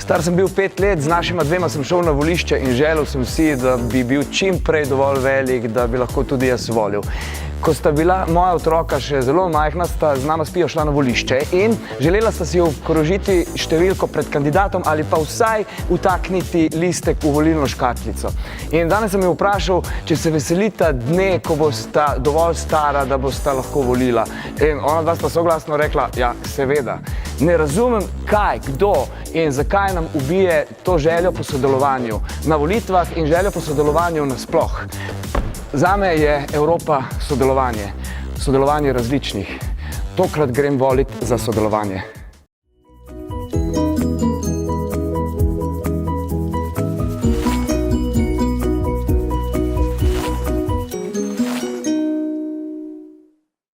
Star sem bil 5 let, z našima dvema sem šel na volišče in želel sem si, da bi bil čim prej dovolj velik, da bi lahko tudi jaz volil. Ko sta bila moja otroka še zelo majhna, sta z nama s Pijo šla na volišče in želela sta si obkrožiti številko pred kandidatom ali pa vsaj vtakniti listek v volilno škatlico. In danes sem jo vprašal, če se veselita dne, ko bosta dovolj stara, da bosta lahko volila. In ona dva sta soglasno rekla, ja, seveda. Ne razumem, kaj, kdo in zakaj nam ubije to željo po sodelovanju na volitvah in željo po sodelovanju nasploh. Zame je Evropa sodelovanje različnih. Tokrat grem volit za sodelovanje.